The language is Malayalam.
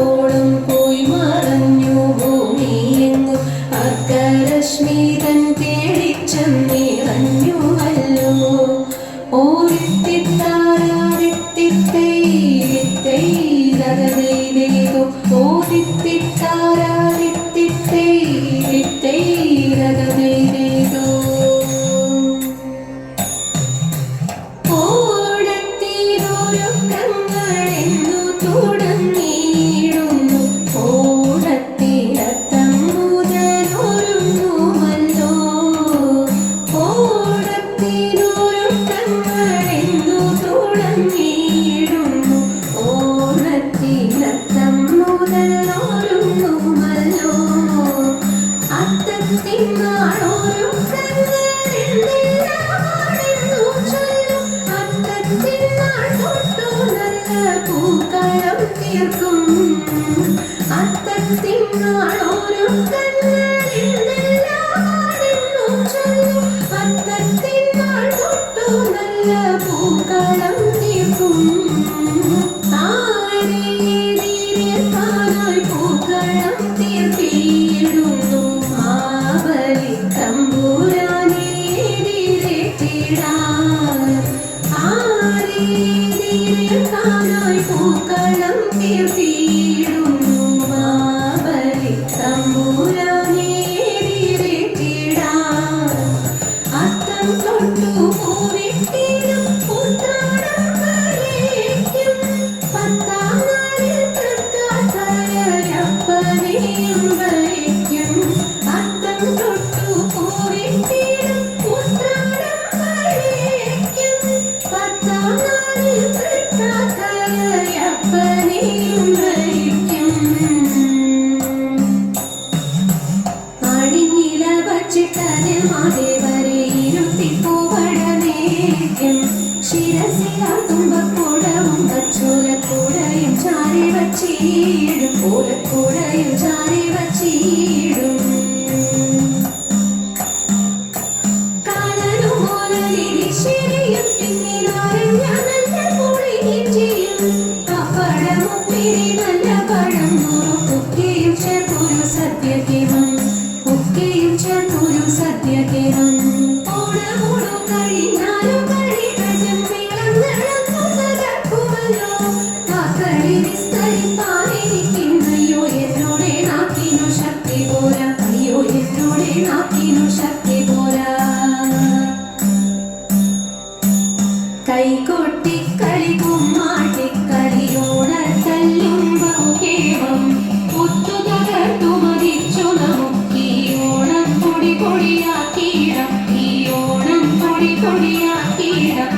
ഓണം പോയി മറഞ്ഞു ഭൂമിയെങ്ങും അർക്കരശ്മിതൻ തേടിച്ചം നിറഞ്ഞുവല്ലോ. ഓരിത്തിത്താരാരിത്തിത്തൈരിത്തൈരകതൈതേതോ ഓരിത്തിത്താരാരിത്തിത്തൈരിത്തൈരകതൈതേതോ. ഓണത്തിനൊരുക്കങ്ങളെന്നു തുടങ്ങിയിടുന്നു ഓണത്തിനത്തം മുതലൊരുങ്ങുമല്ലോ. ഓണത്തിനൊരുക്കങ്ങളെന്നു തുടങ്ങിയിടുന്നു ഓണത്തിനത്തം മുതലൊരുങ്ങുമല്ലോ. അത്തത്തിനാളൊരുക്കങ്ങളെന്തെല്ലാമാണെന്നു ചൊല്ലും അത്തത്തിനാൾ തൊട്ടു നല്ല പൂക്കളം തീർക്കും. അത്തത്തിനാളൊരുക്കങ്ങളെന്തെല്ലാമാണെന്നു ചൊല്ലും അത്തത്തിനാൾ തൊട്ടു നല്ല പൂക്കളം തീർക്കും. ആരെതിരേൽക്കാനായി പൂക്കളം തീർത്തിയിടുന്നു മാബലി തമ്പുരാനെ എതിരേറ്റിടാൻ. ആരെതിരേൽക്കാനായി പൂക്കളം തീർത്തിയിടുന്നു മാബലി തമ്പുരാനെ എതിരേറ്റിടാൻ. അത്തം തൊട്ടു പൂവിട്ടിടും ഉത്രാടം വരേക്കും പത്താം നാളിൽ തൃക്കാക്കരയപ്പനെയും വരേക്കും. അത്തം തൊട്ടു പൂവിട്ടിടും ഉത്രാടം വരേക്കും പത്താം നാളിൽ തൃക്കാക്കരയപ്പനെയും വരേക്കും. അടിഞ്ഞില വച്ചിട്ടതിൽ മാതേവരെ ഇരുത്തിപ്പൂവടനേക്കും. ശിരസിലാ തുമ്പക്കൂടവും കച്ചോലക്കൂടയും ചാരി വച്ചിടും ഓലക്കൂടയും ചാരി വച്ചിടും. കാലനുമോലിരിശിരിയും പിന്നിലാരഞ്ഞ നല്ല പുളിയിഞ്ചിയും പപ്പടമും പിരി നല്ല പഴം നുറുക്കൊക്കെയും ചേർത്തൊരു സദ്യകേമം ഒക്കെയും ചേർത്തൊരു സദ്യകേമം. ഓണമോടു കഴിഞ്ഞാലും കളികളും മേളങ്ങളും തകർക്കുമല്ലോ. കാക്കളി വിസ്തരിപ്പാനിരിക്കുന്നയ്യോ എന്നോടെ നാക്കിനു ശക്തി പോരാ. അയ്യോ എന്നോടെ നാക്കിനു ശക്തി പോരാ. കൈകൊട്ടി കളികുമ്മാട്ടിക്കളിയോണത്തല്ലും ബഹുകേമം ഒത്തുതകർത്തു മതിച്ചു നമുക്കീ ഓണം പൊടി പൊടിയാക്കിയിടം. ഈ ഓണം പൊടി പൊടിയാക്കിയിടം.